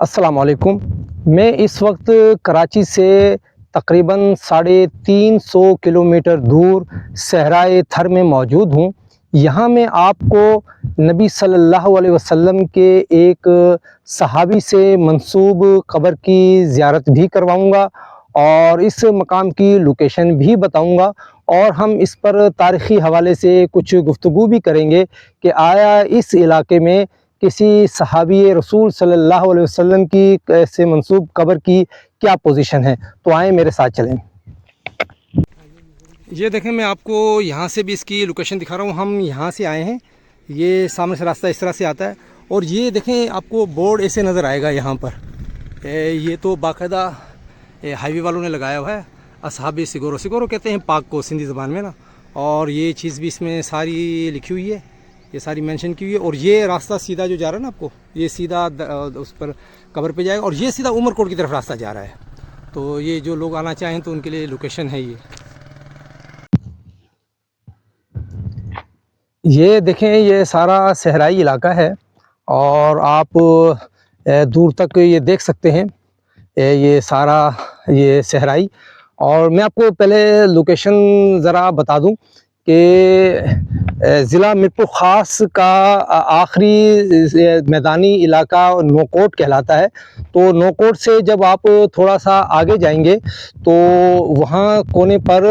अस्सलाम वालेकुम। मैं इस वक्त कराची से तकरीबन 350 किलोमीटर दूर सहराए थर में मौजूद हूँ। यहाँ मैं आपको नबी सल्लल्लाहु अलैहि वसल्लम के एक सहाबी से मंसूब क़ब्र की ज़ियारत भी करवाऊँगा और इस मकाम की लोकेशन भी बताऊँगा और हम इस पर तारीख़ी हवाले से कुछ गुफ्तगू भी करेंगे कि आया इस इलाके में किसी सहाबी रसूल सल्लल्लाहु अलैहि वसल्लम की से मंसूब क़ब्र की क्या पोजीशन है। तो आएँ मेरे साथ चलें। ये देखें, मैं आपको यहाँ से भी इसकी लोकेशन दिखा रहा हूँ। हम यहाँ से आए हैं, ये सामने से रास्ता इस तरह से आता है और ये देखें आपको बोर्ड ऐसे नज़र आएगा यहाँ पर। ये तो बाकायदा हाईवे वालों ने लगाया हुआ है, असहाबे सिगोरो। सिगोरो कहते हैं पाक को सिंधी ज़बान में ना। और ये चीज़ भी इसमें सारी लिखी हुई है, ये सारी मेंशन की हुई है। और ये रास्ता सीधा जो जा रहा है ना आपको, ये सीधा उस पर कब्र पे जाएगा और ये सीधा उमरकोट की तरफ रास्ता जा रहा है। तो ये जो लोग आना चाहें तो उनके लिए लोकेशन है ये देखें, ये सारा सहराई इलाका है और आप दूर तक ये देख सकते हैं। ये सारा ये सहराई। और मैं आपको पहले लोकेशन ज़रा बता दूं कि ज़िला मीरपुर ख़ास का आखिरी मैदानी इलाका नौकोट कहलाता है। तो नौकोट से जब आप थोड़ा सा आगे जाएंगे तो वहाँ कोने पर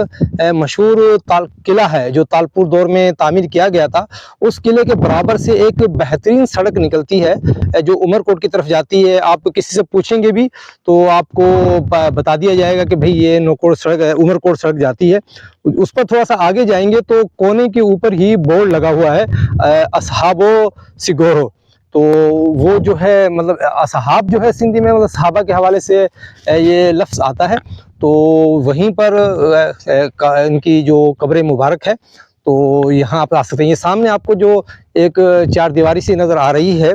मशहूर ताल किला है जो तालपुर दौर में तामीर किया गया था। उस किले के बराबर से एक बेहतरीन सड़क निकलती है जो उमरकोट की तरफ जाती है। आप किसी से पूछेंगे भी तो आपको बता दिया जाएगा कि भाई ये नौकोट सड़क है, उमरकोट सड़क जाती है। उस पर थोड़ा सा आगे जाएंगे तो कोने के ऊपर ही बोर्ड लगा हुआ है असहाबो सिगोरो। तो वो जो है मतलब असहाब जो है सिंधी में मतलब सहाबा के हवाले से ये लफ्ज़ आता है। तो वहीं पर इनकी जो कब्र मुबारक है, तो यहाँ आप आ सकते हैं। ये सामने आपको जो एक चार दीवारी सी नज़र आ रही है,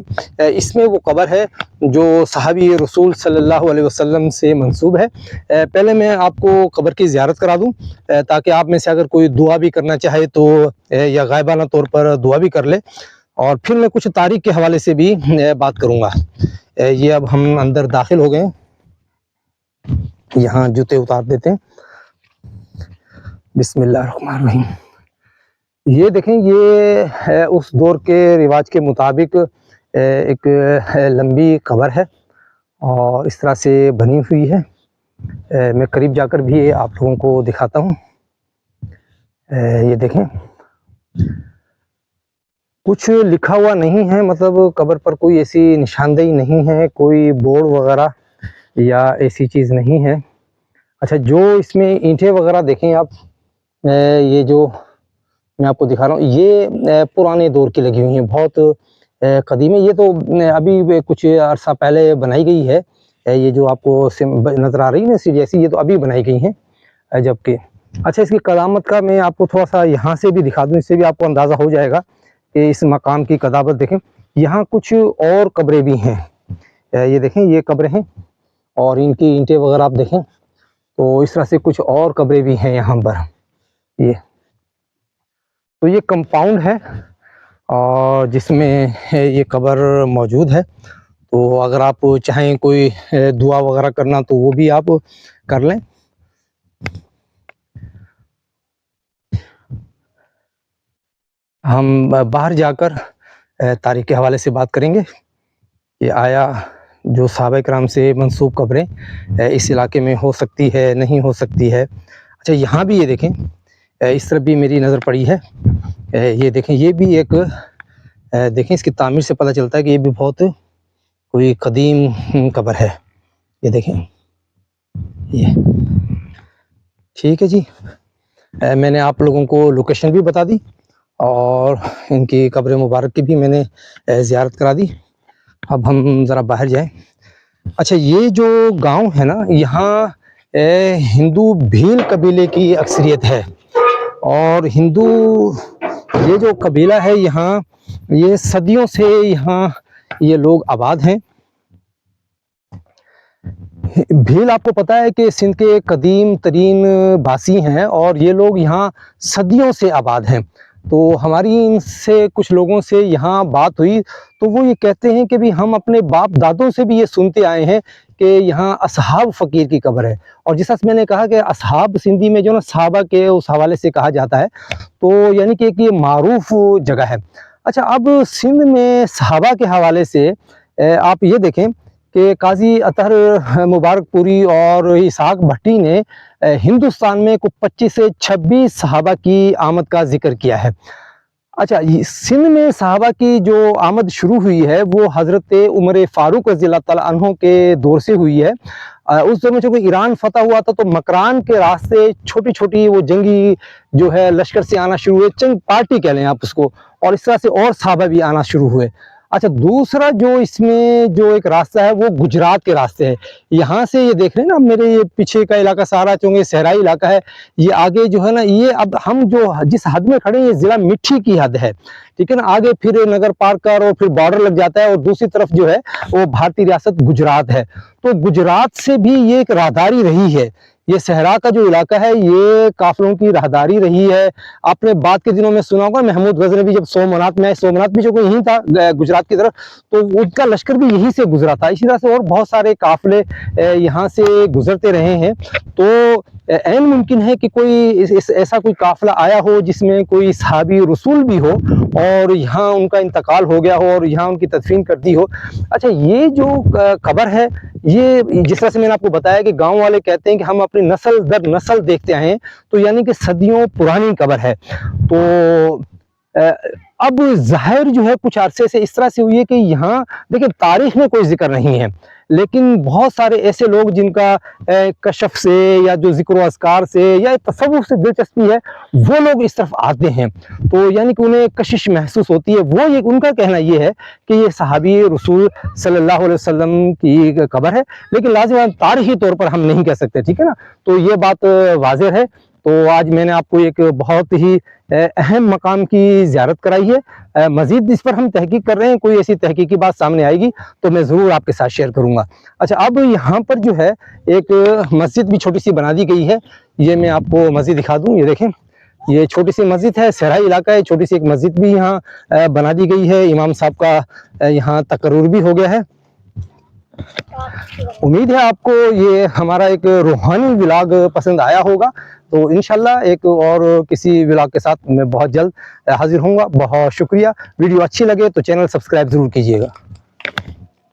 इसमें वो कब्र है जो सहाबी रसूल सल्लल्लाहु अलैहि वसल्लम से मंसूब है। पहले मैं आपको कब्र की ज़ियारत करा दूँ ताकि आप में से अगर कोई दुआ भी करना चाहे तो या गायबाना तौर पर दुआ भी कर ले। और फिर मैं कुछ तारीख़ के हवाले से भी बात करूँगा। ये अब हम अंदर दाखिल हो गए हैं। यहाँ जूते उतार देते हैं। बिस्मिल्लाहिर्रहमानिर्रहीम। ये देखें, ये है उस दौर के रिवाज के मुताबिक एक लंबी कब्र है और इस तरह से बनी हुई है। मैं करीब जाकर भी आप लोगों को दिखाता हूँ। ये देखें, कुछ लिखा हुआ नहीं है, मतलब कब्र पर कोई ऐसी निशानदेही नहीं है, कोई बोर्ड वगैरह या ऐसी चीज़ नहीं है। अच्छा, जो इसमें ईंटें वगैरह देखें आप, ये जो मैं आपको दिखा रहा हूँ, ये पुराने दौर की लगी हुई हैं, बहुत कदीम है। ये तो अभी कुछ अरसा पहले बनाई गई है। ये जो आपको नज़र आ रही है ना सीढ़ी जैसी, ये तो अभी बनाई गई हैं जबकि। अच्छा, इसकी कदामत का मैं आपको थोड़ा सा यहाँ से भी दिखा दूँ, इससे भी आपको अंदाज़ा हो जाएगा कि इस मकाम की कदामत देखें। यहाँ कुछ और कब्रें भी हैं, ये देखें, ये कब्रें हैं और इनकी ईंटें वगैरह आप देखें तो इस तरह से कुछ और कब्रें भी हैं यहाँ पर। ये तो ये कंपाउंड है और जिसमें ये कब्र मौजूद है। तो अगर आप चाहें कोई दुआ वगैरह करना तो वो भी आप कर लें। हम बाहर जाकर तारीख़ के हवाले से बात करेंगे। ये आया जो सहाबा किराम से मंसूब कब्रें इस इलाके में हो सकती है, नहीं हो सकती है। अच्छा, यहाँ भी ये देखें, इस तरफ भी मेरी नज़र पड़ी है। ये देखें, ये भी एक देखें, इसकी तामीर से पता चलता है कि ये भी बहुत कोई कदीम कब्र है। ये देखें, ये ठीक है जी। मैंने आप लोगों को लोकेशन भी बता दी और इनकी कब्र मुबारक की भी मैंने ज़ियारत करा दी। अब हम ज़रा बाहर जाएं। अच्छा, ये जो गांव है ना, यहाँ हिंदू भील कबीले की अक्सरियत है और हिंदू ये जो कबीला है यहाँ, ये सदियों से यहाँ ये लोग आबाद हैं। भील आपको पता है कि सिंध के कदीम तरीन बासी हैं और ये लोग यहाँ सदियों से आबाद हैं। तो हमारी इनसे कुछ लोगों से यहाँ बात हुई, तो वो ये कहते हैं कि भी हम अपने बाप दादों से भी ये सुनते आए हैं कि यहाँ असहाब फ़कीर की कब्र है। और जिस तरह मैंने कहा कि असहाब सिंधी में जो ना सहाबा के उस हवाले से कहा जाता है, तो यानी कि एक ये मारूफ जगह है। अच्छा, अब सिंध में सहाबा के हवाले से आप ये देखें कि काज़ी अतहर मुबारकपुरी और इसहाक भट्टी ने हिंदुस्तान में कुछ 25 से 26 सहाबा की आमद का जिक्र किया है। अच्छा, ये सिंध में सहाबा की जो आमद शुरू हुई है वो हज़रत उमर फ़ारूक रज़ियल्लाहु ताला अन्हु के दौर से हुई है। उस समय जब ईरान फ़तह हुआ था तो मकरान के रास्ते छोटी-छोटी वो जंगी जो है लश्कर से आना शुरू हुए, चंग पार्टी कह लें आप उसको, और इस तरह से और सहाबा भी आना शुरू हुए। अच्छा, दूसरा जो इसमें जो एक रास्ता है वो गुजरात के रास्ते है। यहाँ से ये देख रहे हैं ना, मेरे ये पीछे का इलाका सारा चूँकि सहराई इलाका है, ये आगे जो है ना, ये अब हम जो जिस हद में खड़े हैं ये ज़िला मिठी की हद है, ठीक है ना। आगे फिर नगर पार्कर और फिर बॉर्डर लग जाता है और दूसरी तरफ जो है वो भारतीय रियासत गुजरात है। तो गुजरात से भी ये एक राहदारी रही है। ये सहरा का जो इलाका है ये काफ़िलों की राहदारी रही है। आपने बाद के दिनों में सुना होगा महमूद गजनवी जब सोमनाथ में आए, सोमनाथ भी जो यहीं था गुजरात की तरफ, तो उनका लश्कर भी यहीं से गुजरा था। इसी तरह से और बहुत सारे काफ़िले यहाँ से गुजरते रहे हैं। तो ऐन मुमकिन है कि कोई ऐसा कोई काफ़िला आया हो जिसमें कोई सहाबी रसूल भी हो और यहाँ उनका इंतकाल हो गया हो और यहाँ उनकी तदफीन कर दी हो। अच्छा, ये जो कब्र है, ये जिस तरह से मैंने आपको बताया कि गांव वाले कहते हैं कि हम अपनी नस्ल दर नस्ल देखते आए हैं, तो यानी कि सदियों पुरानी कब्र है। तो अब ज़ाहिर जो है कुछ अरसे से इस तरह से हुई है कि यहाँ देखिए तारीख़ में कोई ज़िक्र नहीं है, लेकिन बहुत सारे ऐसे लोग जिनका कशफ से या जो ज़िक्र व अज़कार से या तसव्वुफ़ से दिलचस्पी है, वो लोग इस तरफ आते हैं, तो यानी कि उन्हें कशिश महसूस होती है। वो ये उनका कहना ये है कि ये सहाबी रसूल सल्लल्लाहु अलैहि वसल्लम की कब्र है, लेकिन लाज़िमन तारीख़ी तौर पर हम नहीं कह सकते, ठीक है ना। तो ये बात वाज़ेह है। तो आज मैंने आपको एक बहुत ही अहम मकाम की ज़ियारत कराई है। मज़ीद इस पर हम तहकीक कर रहे हैं, कोई ऐसी तहकीकी बात सामने आएगी तो मैं ज़रूर आपके साथ शेयर करूँगा। अच्छा, अब यहाँ पर जो है एक मस्जिद भी छोटी सी बना दी गई है। ये मैं आपको मस्जिद दिखा दूँ, ये देखें, ये छोटी सी मस्जिद है, सहराई इलाका है, छोटी सी एक मस्जिद भी यहाँ बना दी गई है। इमाम साहब का यहाँ तकर्रुर भी हो गया है। उम्मीद है आपको ये हमारा एक रूहानी व्लॉग पसंद आया होगा। तो इंशाल्लाह एक और किसी व्लॉग के साथ मैं बहुत जल्द हाजिर होऊंगा। बहुत शुक्रिया। वीडियो अच्छी लगे तो चैनल सब्सक्राइब ज़रूर कीजिएगा।